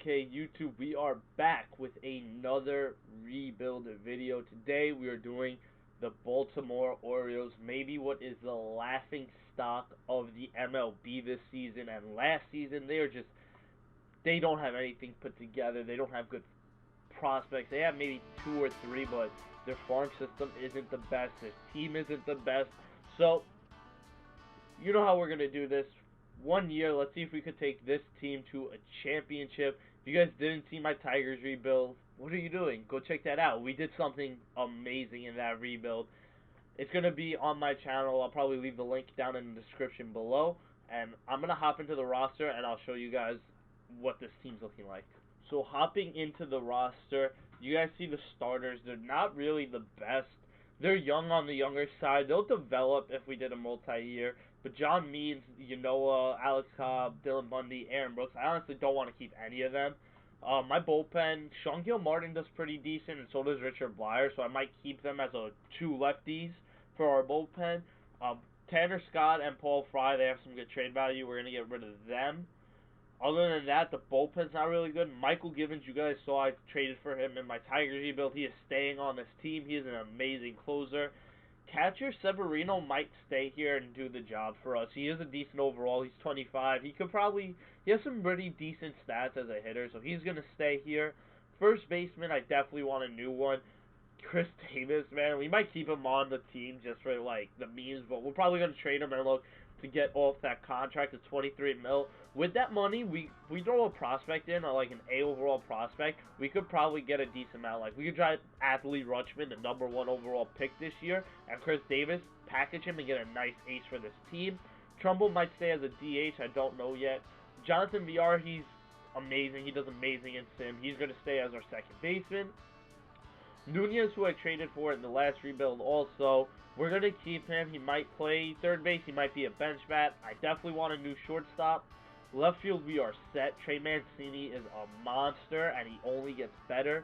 Okay, YouTube, we are back with another rebuild video. Today we are doing the Baltimore Orioles, maybe what is the laughing stock of the MLB this season and last season. They don't have anything put together. They don't have good prospects. They have maybe two or three, but their farm system isn't the best. Their team isn't the best. So, you know how we're going to do this. 1 year, let's see if we could take this team to a championship. If you guys didn't see my Tigers rebuild, what are you doing? Go check that out. We did something amazing in that rebuild. It's going to be on my channel. I'll probably leave the link down in the description below. And I'm going to hop into the roster and I'll show you guys what this team's looking like. So hopping into the roster, you guys see the starters. They're not really the best. They're young on the younger side. They'll develop if we did a multi-year. But John Means, Alex Cobb, Dylan Bundy, Aaron Brooks, I honestly don't want to keep any of them. My bullpen, Sean Gilmartin does pretty decent, and so does Richard Blyer, so I might keep them as two lefties for our bullpen. Tanner Scott and Paul Fry, they have some good trade value. We're going to get rid of them. Other than that, the bullpen's not really good. Michael Givens, you guys saw I traded for him in my Tigers rebuild. He is staying on this team. He is an amazing closer. Catcher Severino might stay here and do the job for us. He is a decent overall. He's 25. He has some pretty decent stats as a hitter, so he's going to stay here. First baseman, I definitely want a new one. Chris Davis, man, we might keep him on the team just for, the memes, but we're probably going to trade him and look to get off that contract of $23 million. With that money, we throw a prospect in, or an A overall prospect, we could probably get a decent amount. We could try Adley Rutschman, the #1 overall pick this year, and Chris Davis, package him and get a nice ace for this team. Trumbull might stay as a DH, I don't know yet. Jonathan VR, he's amazing. He does amazing in sim. He's going to stay as our second baseman. Nunez, who I traded for in the last rebuild also, we're going to keep him. He might play third base. He might be a bench bat. I definitely want a new shortstop. Left field, we are set. Trey Mancini is a monster, and he only gets better.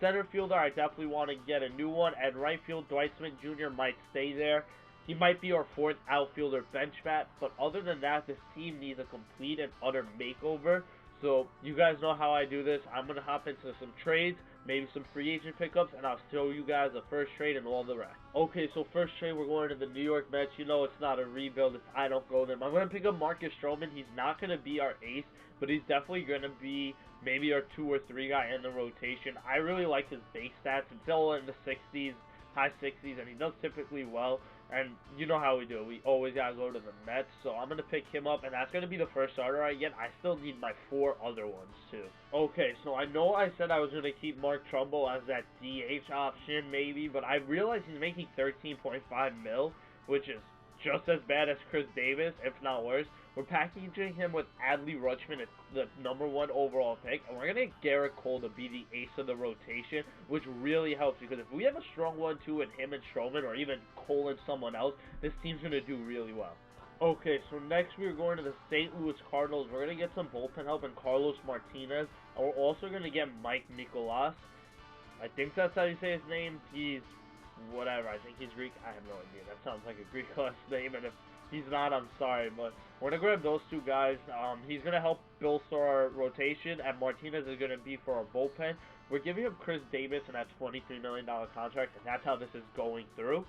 Center fielder, I definitely want to get a new one. And right field, Dwight Smith Jr. might stay there. He might be our fourth outfielder bench bat. But other than that, this team needs a complete and utter makeover. So you guys know how I do this. I'm going to hop into some trades, maybe some free agent pickups, and I'll show you guys the first trade and all the rest. Okay, so first trade, we're going to the New York Mets. You know it's not a rebuild if I don't go there. I'm going to pick up Marcus Stroman. He's not going to be our ace, but he's definitely going to be maybe our 2 or 3 guy in the rotation. I really like his base stats. It's still in the 60s, high 60s, and he does typically well. And you know how we do. We always got to go to the Mets. So I'm going to pick him up, and that's going to be the first starter I get. I still need my 4 other ones, too. Okay, so I know I said I was going to keep Mark Trumbull as that DH option, maybe, but I realized he's making $13.5 million, which is just as bad as Chris Davis, if not worse. We're packaging him with Adley Rutschman, the #1 overall pick, and we're going to get Garrett Cole to be the ace of the rotation, which really helps, because if we have a strong 1-2 in him and Stroman, or even Cole and someone else, this team's going to do really well. Okay, so next we're going to the St. Louis Cardinals. We're going to get some bullpen help in Carlos Martinez, and we're also going to get Mike Nicolas. I think that's how you say his name. He's whatever. I think he's Greek. I have no idea. That sounds like a Greek last name, and if he's not, I'm sorry, but we're going to grab those 2 guys. He's going to help bolster our rotation, and Martinez is going to be for our bullpen. We're giving him Chris Davis in that $23 million contract, and that's how this is going through.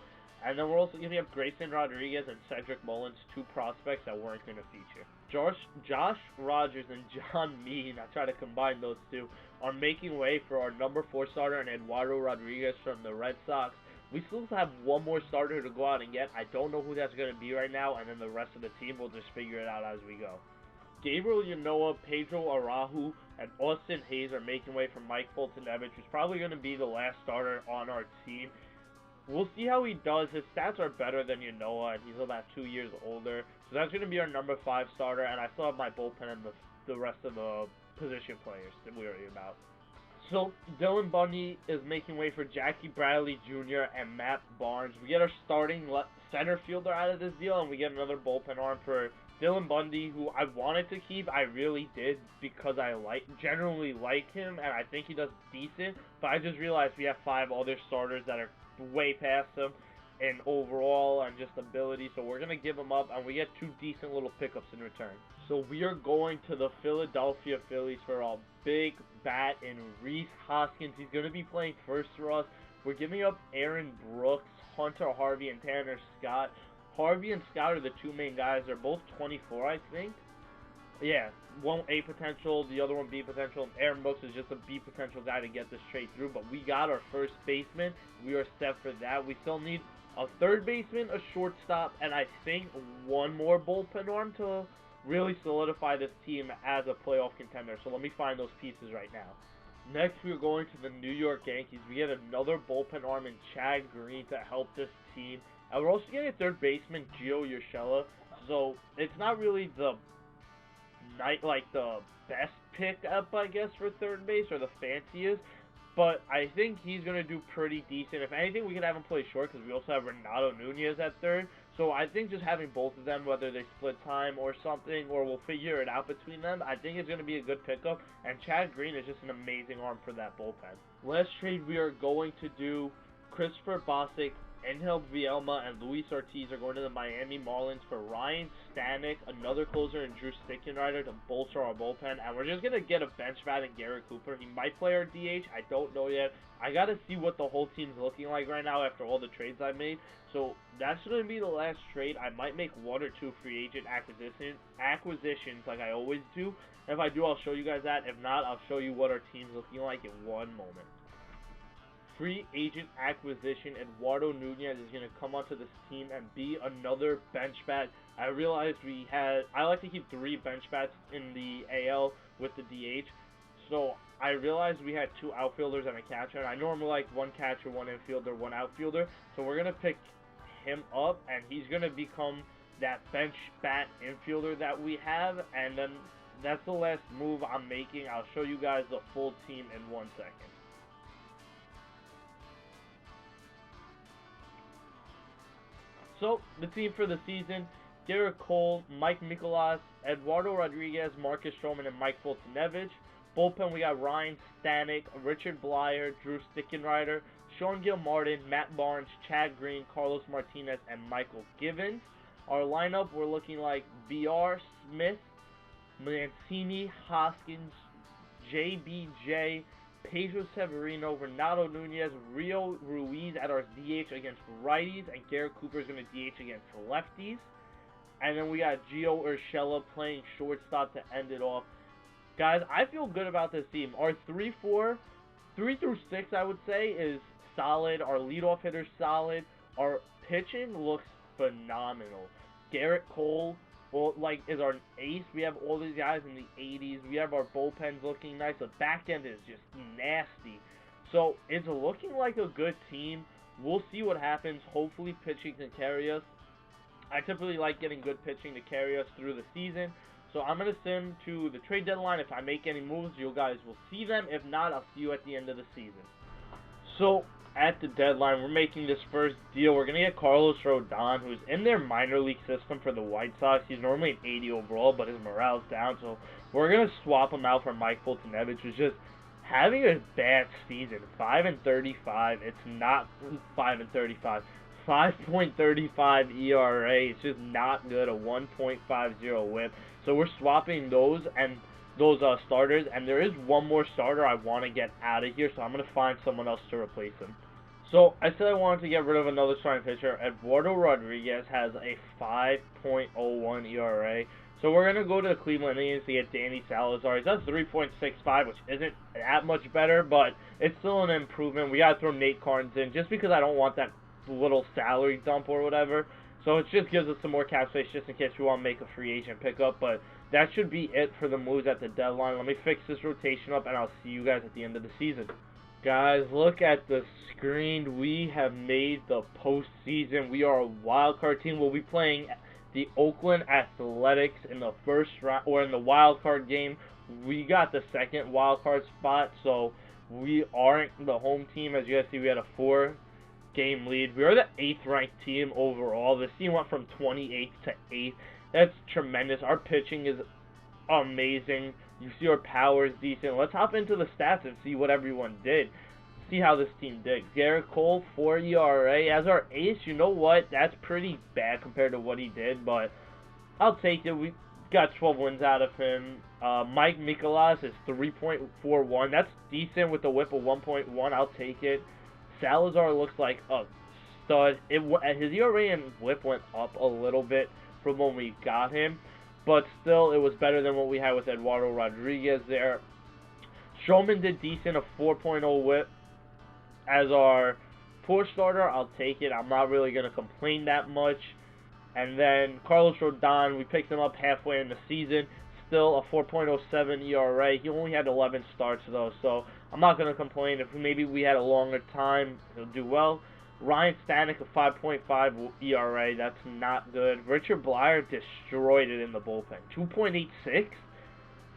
And then we're also giving up Grayson Rodriguez and Cedric Mullins, 2 prospects that weren't going to feature. Josh Rogers and John Mean, I try to combine those 2, are making way for our #4 starter and Eduardo Rodriguez from the Red Sox. We still have 1 more starter to go out and get. I don't know who that's going to be right now, and then the rest of the team will just figure it out as we go. Gabriel Ynoa, Pedro Arahu, and Austin Hayes are making way for Mike Fultonevich, who's probably going to be the last starter on our team. We'll see how he does. His stats are better than Ynoa, and he's about 2 years older. So that's going to be our #5 starter, and I still have my bullpen and the rest of the position players that we worry about. So, Dylan Bundy is making way for Jackie Bradley Jr. and Matt Barnes. We get our starting center fielder out of this deal, and we get another bullpen arm for Dylan Bundy, who I wanted to keep. I really did, because I generally like him, and I think he does decent. But I just realized we have 5 other starters that are way past him. in overall and just ability. So we're gonna give him up, and we get 2 decent little pickups in return. So we are going to the Philadelphia Phillies for a big bat in Rhys Hoskins. He's gonna be playing first for us. We're giving up Aaron Brooks, Hunter Harvey, and Tanner Scott. Harvey and Scott are the 2 main guys. They're both 24, I think. Yeah, one A potential, the other one B potential. Aaron Brooks is just a B potential guy to get this trade through. But we got our first baseman. We are set for that. We still need a third baseman, a shortstop, and I think one more bullpen arm to really solidify this team as a playoff contender. So let me find those pieces right now. Next, we're going to the New York Yankees. We get another bullpen arm in Chad Green to help this team. And we're also getting a third baseman, Gio Urshela. So it's not really the best pickup, I guess, for third base, or the fanciest. But I think he's going to do pretty decent. If anything, we could have him play short because we also have Renato Nunez at third. So I think just having both of them, whether they split time or something, or we'll figure it out between them, I think it's going to be a good pickup. And Chad Green is just an amazing arm for that bullpen. Last trade we are going to do, Christopher Bosick, Angel Vielma, and Luis Ortiz are going to the Miami Marlins for Ryan Stanek, another closer, and Drew Stickenrider to bolster our bullpen. And we're just going to get a bench bat in Garrett Cooper. He might play our DH. I don't know yet. I got to see what the whole team's looking like right now after all the trades I made. So that's going to be the last trade. I might make 1 or 2 free agent acquisitions like I always do. And if I do, I'll show you guys that. If not, I'll show you what our team's looking like in one moment. Free agent acquisition, Eduardo Nunez is going to come onto this team and be another bench bat. I realized I like to keep 3 bench bats in the AL with the DH. So I realized we had 2 outfielders and a catcher. And I normally like 1 catcher, 1 infielder, 1 outfielder. So we're going to pick him up, and he's going to become that bench bat infielder that we have. And then that's the last move I'm making. I'll show you guys the full team in 1 second. So, the team for the season, Garrett Cole, Mike Mikolas, Eduardo Rodriguez, Marcus Stroman, and Mike Fultonevich. Bullpen, we got Ryan Stanek, Richard Blyer, Drew Stickenrider, Sean Gilmartin, Matt Barnes, Chad Green, Carlos Martinez, and Michael Givens. Our lineup, we're looking like VR, Smith, Mancini, Hoskins, JBJ, Pedro Severino, Renato Nunez, Rio Ruiz at our DH against righties, and Garrett Cooper is going to DH against lefties. And then we got Gio Urshela playing shortstop to end it off. Guys, I feel good about this team. Our 3 through 6, I would say, is solid. Our leadoff hitter's solid. Our pitching looks phenomenal. Garrett Cole, is our ace. We have all these guys in the 80s. We have our bullpens looking nice. The back end is just nasty. So it's looking like a good team. We'll see what happens. Hopefully pitching can carry us. I typically like getting good pitching to carry us through the season. So I'm going to send to the trade deadline. If I make any moves, you guys will see them. If not, I'll see you at the end of the season. So at the deadline, we're making this first deal. We're going to get Carlos Rodon, who's in their minor league system for the White Sox. He's normally an 80 overall, but his morale's down. So we're going to swap him out for Mike Fultonevich, who's just having a bad season. 5-35. It's not 5-35. 5.35 ERA. It's just not good. A 1.50 whip. So we're swapping those and those starters, and there is one more starter I want to get out of here, so I'm going to find someone else to replace him. So I said I wanted to get rid of another starting pitcher. Eduardo Rodriguez has a 5.01 ERA. So we're going to go to the Cleveland Indians to get Danny Salazar. He's at 3.65, which isn't that much better, but it's still an improvement. We got to throw Nate Carnes in just because I don't want that little salary dump or whatever. So it just gives us some more cap space just in case we want to make a free agent pickup. But that should be it for the moves at the deadline. Let me fix this rotation up, and I'll see you guys at the end of the season. Guys, look at the screen. We have made the postseason. We are a wild card team. We'll be playing the Oakland Athletics in the first round, or in the wild card game. We got the second wild card spot, so we aren't the home team. As you guys see, we had a 4-game lead. We are the 8th ranked team overall. This team went from 28th to 8th. That's tremendous. Our pitching is amazing. You see our power is decent. Let's hop into the stats and see what everyone did. see how this team digs. Garrett Cole, 4 ERA as our ace. You know what? That's pretty bad compared to what he did, but I'll take it. We got 12 wins out of him. Mike Mikolas is 3.41. That's decent with a whip of 1.1. I'll take it. Salazar looks like a stud. His ERA and whip went up a little bit from when we got him, but still, it was better than what we had with Eduardo Rodriguez there. Stroman did decent, a 4.0 whip as our poor starter. I'll take it. I'm not really going to complain that much. And then Carlos Rodon, we picked him up halfway in the season. Still a 4.07 ERA. He only had 11 starts, though, so I'm not going to complain. If maybe we had a longer time, he'll do well. Ryan Stanek, a 5.5 ERA. That's not good. Richard Blyer destroyed it in the bullpen. 2.86.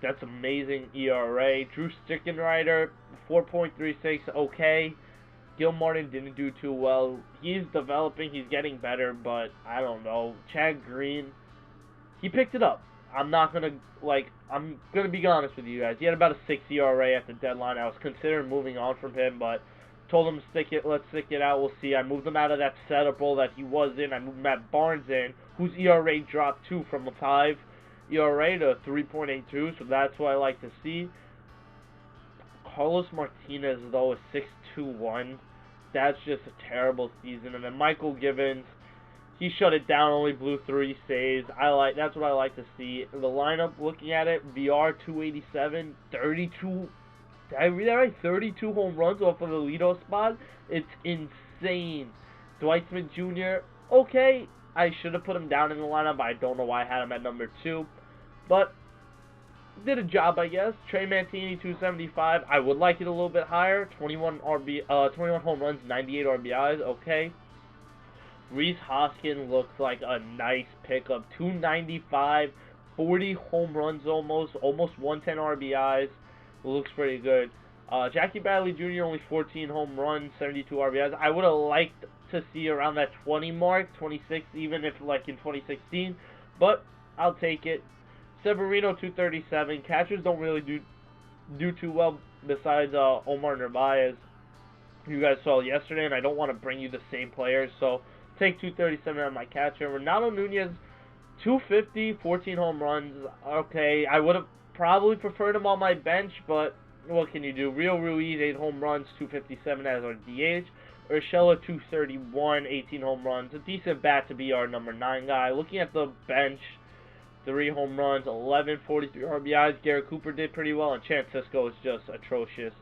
That's amazing ERA. Drew Stickenrider, 4.36. Okay. Gil Martin didn't do too well. He's developing. He's getting better, but I don't know. Chad Green, he picked it up. I'm going to be honest with you guys. He had about a 6 ERA at the deadline. I was considering moving on from him, but told him let's stick it out. We'll see. I moved him out of that setup role that he was in. I moved Matt Barnes in, whose ERA dropped too from a 5 ERA to 3.82, so that's what I like to see. Carlos Martinez, though, is 6.21. That's just a terrible season. And then Michael Givens, he shut it down, only blew 3 saves. That's what I like to see. The lineup, looking at it, VR 287, 32. Did I read that right? 32 home runs off of the leadoff spot. It's insane. Dwight Smith Jr., okay. I should have put him down in the lineup, but I don't know why I had him at number 2. But did a job, I guess. Trey Mancini, 275. I would like it a little bit higher. 21 home runs, 98 RBIs. Okay. Rhys Hoskins looks like a nice pickup. 295, 40 home runs almost 110 RBIs. Looks pretty good. Jackie Bradley Jr. only 14 home runs, 72 RBIs. I would have liked to see around that 20 mark, 26, even if like in 2016. But I'll take it. Severino, 237. Catchers don't really do too well besides Omar Narvaez, you guys saw yesterday, and I don't want to bring you the same players, so take 237 on my catcher. Ronaldo Nunez, 250, 14 home runs. Okay, I would have probably preferred him on my bench, but what can you do? Rio Ruiz, 8 home runs, 257 as our DH. Urshela, 231, 18 home runs. A decent bat to be our number 9 guy. Looking at the bench, 3 home runs, 11, 43 RBIs. Garrett Cooper did pretty well, and Chance Sisco is just atrocious.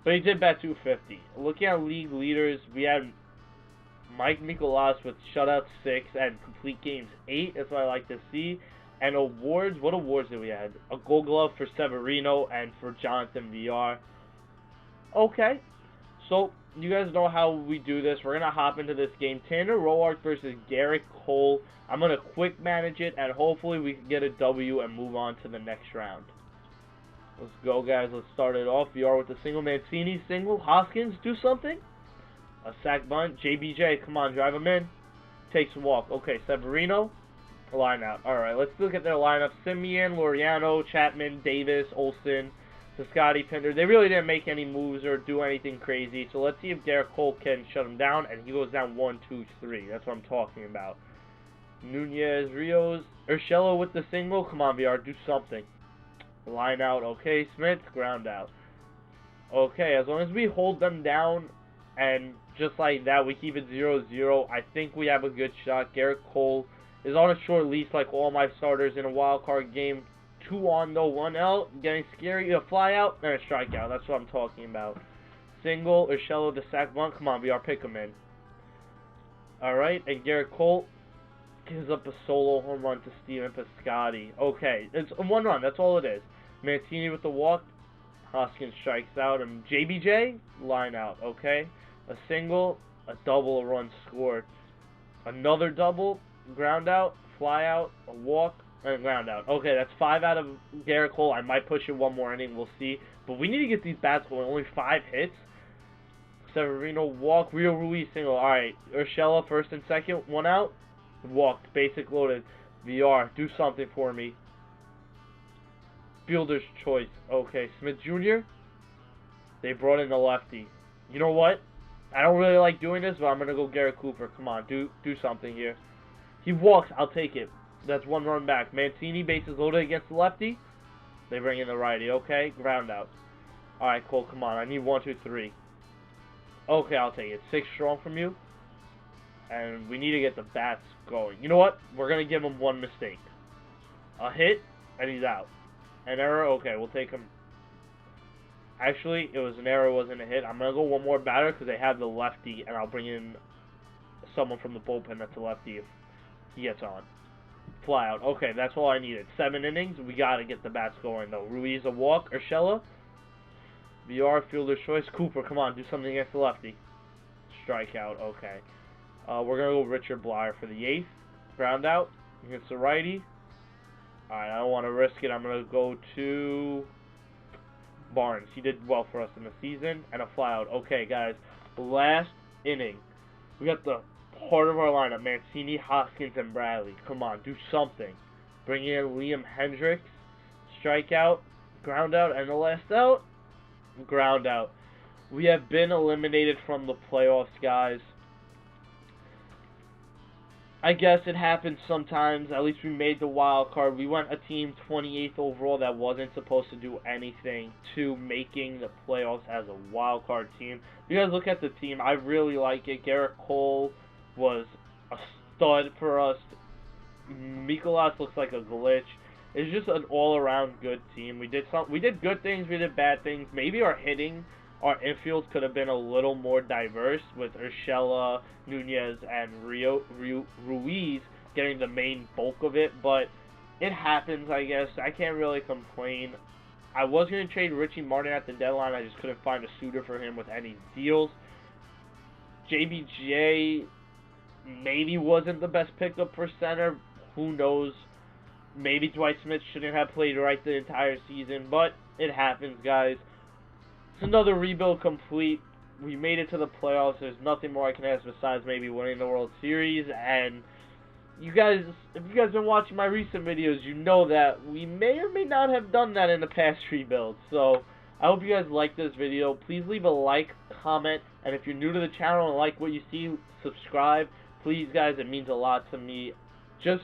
But he did bat 250. Looking at league leaders, we had Mike Mikolas with shutout 6 and complete games 8. That's what I like to see. And awards, what awards did we have? A Gold Glove for Severino and for Jonathan VR. Okay, so you guys know how we do this. We're going to hop into this game. Tanner Roark versus Garrett Cole. I'm going to quick manage it, and hopefully we can get a W and move on to the next round. Let's go, guys. Let's start it off. VR with the single. Mancini single. Hoskins, do something. A sack bunt. JBJ, come on, drive him in. Takes a walk. Okay, Severino. Line out. Alright, let's look at their lineup. Simeon, Laureano, Chapman, Davis, Olsen, Piscotty, Pinder. They really didn't make any moves or do anything crazy. So let's see if Garrett Cole can shut him down. And he goes down 1, 2, 3. That's what I'm talking about. Nunez, Rios, Urshela with the single. Come on, VR, do something. Line out. Okay, Smith, ground out. Okay, as long as we hold them down and just like that, we keep it 0-0. I think we have a good shot. Garrett Cole is on a short leash like all my starters in a wild card game. 2 on though, 1 out. Getting scary. A fly out and a strikeout. That's what I'm talking about. Single, Urshela, the sack bunt. Come on, VR, pick him in. Alright, and Garrett Cole gives up a solo home run to Steven Piscotty. Okay, it's 1 run. That's all it is. Mancini with the walk. Hoskins strikes out. And JBJ, line out. Okay, a single, a double, a run scored. Another double. Ground out, fly out, a walk, and ground out. Okay, that's 5 out of Garrett Cole. I might push it 1 more inning. We'll see. But we need to get these bats going. Only 5 hits. Severino walk. Rio Ruiz single. Alright. Urshela first and second. 1 out. Walked. Basic loaded. VR. Do something for me. Fielder's choice. Okay. Smith Jr. They brought in the lefty. You know what? I don't really like doing this, but I'm gonna go Garrett Cooper. Come on, do something here. He walks. I'll take it. That's one run back. Mancini, bases loaded against the lefty. They bring in the righty. Okay, ground out. All right, Cole. Come on. I need 1, 2, 3. Okay, I'll take it. 6 strong from you. And we need to get the bats going. You know what? We're going to give him one mistake. A hit, and he's out. An error? Okay, we'll take him. Actually, it was an error, wasn't a hit. I'm going to go one more batter because they have the lefty, and I'll bring in someone from the bullpen that's a lefty if he gets on. Fly out. Okay, that's all I needed. 7 innings. We got to get the bats going, though. Ruiz a walk. Urshela. VR, fielder's choice. Cooper, come on. Do something against the lefty. Strikeout. Okay. We're going to go Richard Blyer for the 8th. Ground out against the righty. Alright, I don't want to risk it. I'm going to go to Barnes. He did well for us in the season. And a fly out. Okay, guys. Last inning. We got the heart of our lineup. Mancini, Hoskins, and Bradley. Come on, do something. Bring in Liam Hendricks. Strikeout. Ground out. And the last out. Ground out. We have been eliminated from the playoffs, guys. I guess it happens sometimes. At least we made the wild card. We went a team 28th overall that wasn't supposed to do anything to making the playoffs as a wild card team. If you guys look at the team, I really like it. Garrett Cole was a stud for us. Mikolas looks like a glitch. It's just an all-around good team. We did good things, we did bad things. Maybe our hitting, our infield could have been a little more diverse with Urshela, Nunez, and Ruiz getting the main bulk of it, but it happens, I guess. I can't really complain. I was going to trade Richie Martin at the deadline. I just couldn't find a suitor for him with any deals. JBJ maybe wasn't the best pickup for center. Who knows? Maybe Dwight Smith shouldn't have played right the entire season, but it happens, guys. It's another rebuild complete. We made it to the playoffs. There's nothing more I can ask besides maybe winning the World Series. And you guys, if you guys been watching my recent videos, you know that we may or may not have done that in the past rebuilds. So I hope you guys like this video. Please leave a like, comment, and if you're new to the channel and like what you see, subscribe. Please, guys, it means a lot to me. Just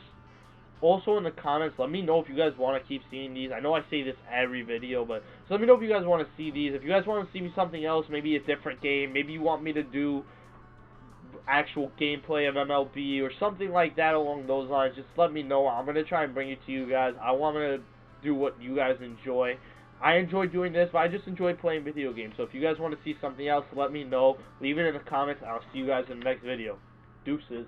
also in the comments, let me know if you guys want to keep seeing these. I know I say this every video, but so let me know if you guys want to see these. If you guys want to see me something else, maybe a different game, maybe you want me to do actual gameplay of MLB or something like that along those lines, just let me know. I'm going to try and bring it to you guys. I want to do what you guys enjoy. I enjoy doing this, but I just enjoy playing video games. So if you guys want to see something else, let me know. Leave it in the comments, and I'll see you guys in the next video. Deuces.